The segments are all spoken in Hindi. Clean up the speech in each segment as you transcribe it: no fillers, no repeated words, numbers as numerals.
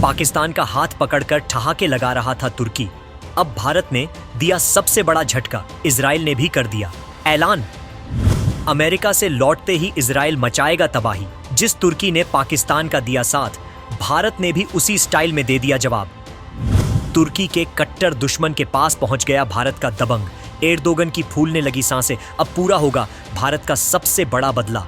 पाकिस्तान का हाथ पकड़कर ठहाके लगा रहा था तुर्की। अब भारत ने दिया सबसे बड़ा झटका, इजराइल ने भी कर दिया ऐलान। अमेरिका से लौटते ही इजराइल मचाएगा तबाही। जिस तुर्की ने पाकिस्तान का दिया साथ, भारत ने भी उसी स्टाइल में दे दिया जवाब। तुर्की के कट्टर दुश्मन के पास पहुंच गया भारत का दबंग। एर्दोगन की फूलने लगी सांसें। अब पूरा होगा भारत का सबसे बड़ा बदला।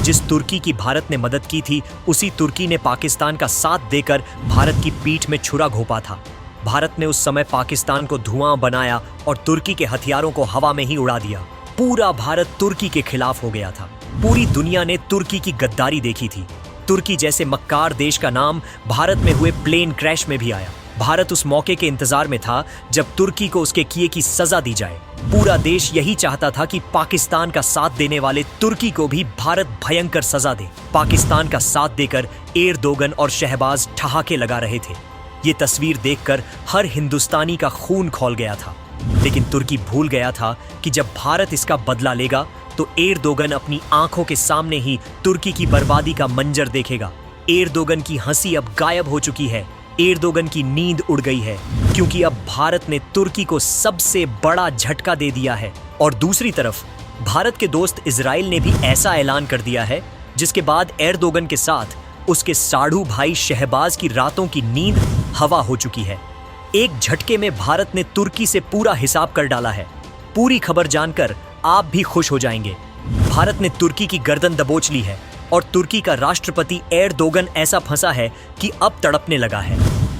जिस तुर्की की भारत ने मदद की थी, उसी तुर्की ने पाकिस्तान का साथ देकर भारत की पीठ में छुरा घोंपा था। भारत ने उस समय पाकिस्तान को धुआं बनाया और तुर्की के हथियारों को हवा में ही उड़ा दिया। पूरा भारत तुर्की के खिलाफ हो गया था। पूरी दुनिया ने तुर्की की गद्दारी देखी थी। तुर्की जैसे मक्कार देश का नाम भारत में हुए प्लेन क्रैश में भी आया। भारत उस मौके के इंतजार में था जब तुर्की को उसके किए की सजा दी जाए। पूरा देश यही चाहता था कि पाकिस्तान का साथ देने वाले तुर्की को भी भारत भयंकर सजा दे। पाकिस्तान का साथ देकर एर्दोगन और शहबाज ठहाके लगा रहे थे। ये तस्वीर देखकर हर हिंदुस्तानी का खून खौल गया था। लेकिन तुर्की भूल गया था कि जब भारत इसका बदला लेगा तो एर्दोगन अपनी आंखों के सामने ही तुर्की की बर्बादी का मंजर देखेगा। एर्दोगन की हंसी अब गायब हो चुकी है। एर्दोगन की नींद उड़ गई है, क्योंकि अब भारत ने तुर्की को सबसे बड़ा झटका दे दिया है। और दूसरी तरफ भारत के दोस्त इजराइल ने भी ऐसा ऐलान कर दिया है जिसके बाद एर्दोगन के साथ उसके साढ़ू भाई शहबाज की रातों की नींद हवा हो चुकी है। एक झटके में भारत ने तुर्की से पूरा हिसाब कर डाला है। पूरी खबर जानकर आप भी खुश हो जाएंगे। भारत ने तुर्की की गर्दन दबोच ली है और तुर्की का राष्ट्रपति एर्दोगन ऐसा फंसा है कि अब तड़पने लगा है।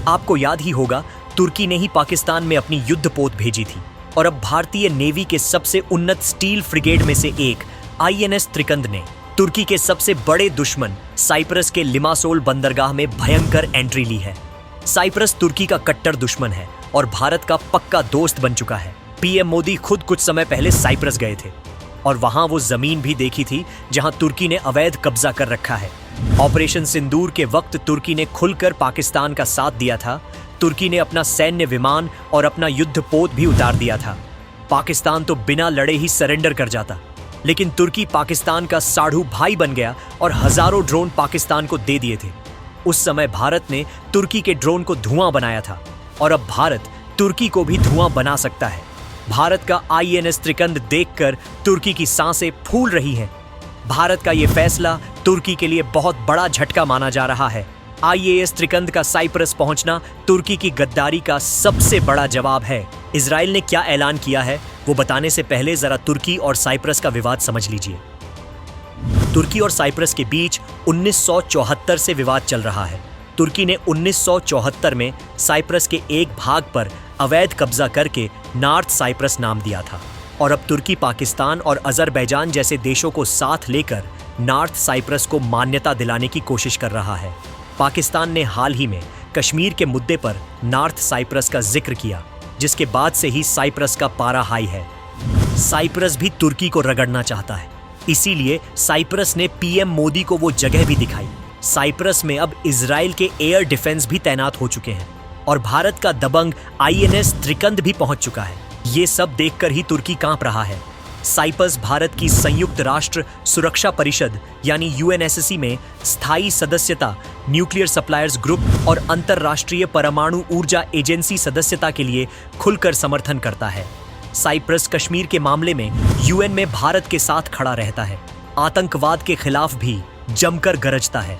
आपको याद ही होगा, तुर्की ने ही पाकिस्तान में अपनी युद्धपोत भेजी थी और अब भारतीय नेवी के सबसे उन्नत स्टील फ्रिगेड में से एक INS त्रिकंद ने तुर्की के सबसे बड़े दुश्मन साइप्रस के लिमासोल बंदरगाह में भयंकर एंट्री ली है। साइप्रस तुर्की का कट्टर दुश्मन है और भारत का पक्का दोस्त बन चुका है। PM मोदी खुद कुछ समय पहले साइप्रस गए थे और वहां वो जमीन भी देखी थी जहां तुर्की ने अवैध कब्जा कर रखा है। ऑपरेशन सिंदूर के वक्त तुर्की ने खुलकर पाकिस्तान का साथ दिया था। तुर्की ने अपना सैन्य विमान और अपना युद्धपोत भी उतार दिया था। पाकिस्तान तो बिना लड़े ही सरेंडर कर जाता, लेकिन तुर्की पाकिस्तान का साढ़ू भाई बन गया और हजारों ड्रोन पाकिस्तान को दे दिए थे। उस समय भारत ने तुर्की के ड्रोन को धुआं बनाया था और अब भारत तुर्की को भी धुआं बना सकता है। भारत का INS त्रिकंद देखकर तुर्की की सांसें फूल रही हैं। भारत का ये फैसला तुर्की के लिए बहुत बड़ा झटका माना जा रहा है। IAS त्रिकंद का साइप्रस पहुंचना तुर्की की गद्दारी का सबसे बड़ा जवाब है। इजराइल ने क्या ऐलान किया है वो बताने से पहले जरा तुर्की और साइप्रस का विवाद समझ लीजिए। तुर्की और साइप्रस के बीच 1974 से विवाद चल रहा है। तुर्की ने 1974 में साइप्रस के एक भाग पर अवैध कब्जा करके नॉर्थ साइप्रस नाम दिया था और अब तुर्की पाकिस्तान और अजरबैजान जैसे देशों को साथ लेकर नॉर्थ साइप्रस को मान्यता दिलाने की कोशिश कर रहा है। पाकिस्तान ने हाल ही में कश्मीर के मुद्दे पर नॉर्थ साइप्रस का जिक्र किया, जिसके बाद से ही साइप्रस का पारा हाई है। साइप्रस भी तुर्की को रगड़ना चाहता है, इसीलिए साइप्रस ने PM मोदी को वो जगह भी दिखाई। साइप्रस में अब इजराइल के एयर डिफेंस भी तैनात हो चुके हैं और भारत का दबंग INS त्रिकंद भी पहुंच चुका है। ये सब देखकर ही तुर्की कांप रहा है। साइप्रस भारत की संयुक्त राष्ट्र सुरक्षा परिषद यानी UNSC में स्थायी सदस्यता, न्यूक्लियर सप्लायर्स ग्रुप और अंतरराष्ट्रीय परमाणु ऊर्जा एजेंसी सदस्यता के लिए खुलकर समर्थन करता है। साइप्रस कश्मीर के मामले में UN में भारत के साथ खड़ा रहता है। आतंकवाद के खिलाफ भी जमकर गरजता है।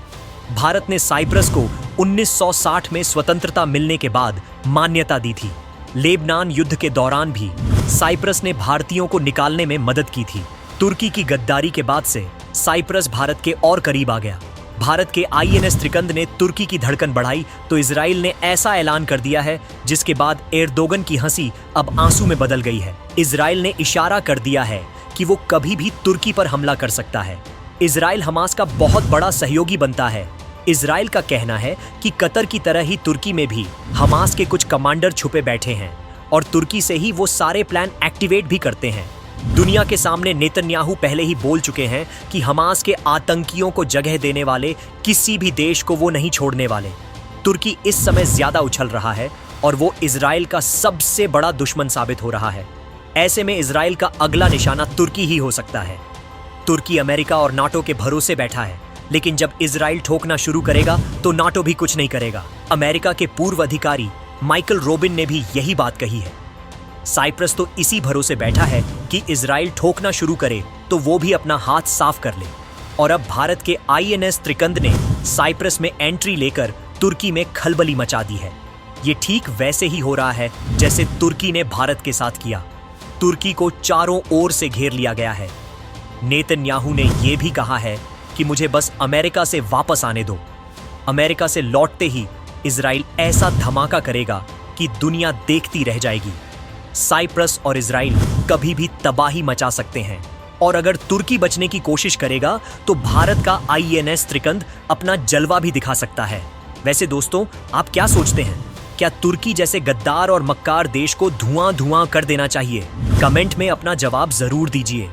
भारत ने साइप्रस को 1960 में स्वतंत्रता मिलने के बाद मान्यता दी थी। लेबनान युद्ध के दौरान भी साइप्रस ने भारतीयों को निकालने में मदद की थी। तुर्की की गद्दारी के बाद से साइप्रस भारत के और करीब आ गया। भारत के INS त्रिकंद ने तुर्की की धड़कन बढ़ाई तो इजराइल ने ऐसा ऐलान कर दिया है जिसके बाद एर्दोगन की हंसी अब आंसू में बदल गई है। इजराइल ने इशारा कर दिया है कि वो कभी भी तुर्की पर हमला कर सकता है। इजराइल हमास का बहुत बड़ा सहयोगी बनता है। इजराइल का कहना है कि कतर की तरह ही तुर्की में भी हमास के कुछ कमांडर छुपे बैठे हैं और तुर्की से ही वो सारे प्लान एक्टिवेट भी करते हैं। दुनिया के सामने नेतन्याहू पहले ही बोल चुके हैं कि हमास के आतंकियों को जगह देने वाले किसी भी देश को वो नहीं छोड़ने वाले। तुर्की इस समय ज्यादा उछल रहा है और वो इजराइल का सबसे बड़ा दुश्मन साबित हो रहा है। ऐसे में इजराइल का अगला निशाना तुर्की ही हो सकता है। तुर्की अमेरिका और नाटो के भरोसे बैठा है। लेकिन जब इजराइल ठोकना शुरू करेगा तो नाटो भी कुछ नहीं करेगा। अमेरिका के पूर्व अधिकारी माइकल रोबिन ने भी यही बात कही है। साइप्रस तो इसी भरोसे बैठा है कि इजराइल ठोकना शुरू करे तो वो भी अपना हाथ साफ कर ले। और अब भारत के INS त्रिकंद ने साइप्रस में एंट्री लेकर तुर्की में खलबली मचा दी है। ये ठीक वैसे ही हो रहा है जैसे तुर्की ने भारत के साथ किया। तुर्की को चारों ओर से घेर लिया गया है। नेतन्याहू ने यह भी कहा है कि मुझे बस अमेरिका से वापस आने दो। अमेरिका से लौटते ही इजराइल ऐसा धमाका करेगा कि दुनिया देखती रह जाएगी। साइप्रस और इजराइल कभी भी तबाही मचा सकते हैं और अगर तुर्की बचने की कोशिश करेगा तो भारत का INS त्रिकंद अपना जलवा भी दिखा सकता है। वैसे दोस्तों, आप क्या सोचते हैं? क्या तुर्की जैसे गद्दार और मक्कार देश को धुआं धुआं कर देना चाहिए? कमेंट में अपना जवाब जरूर दीजिए।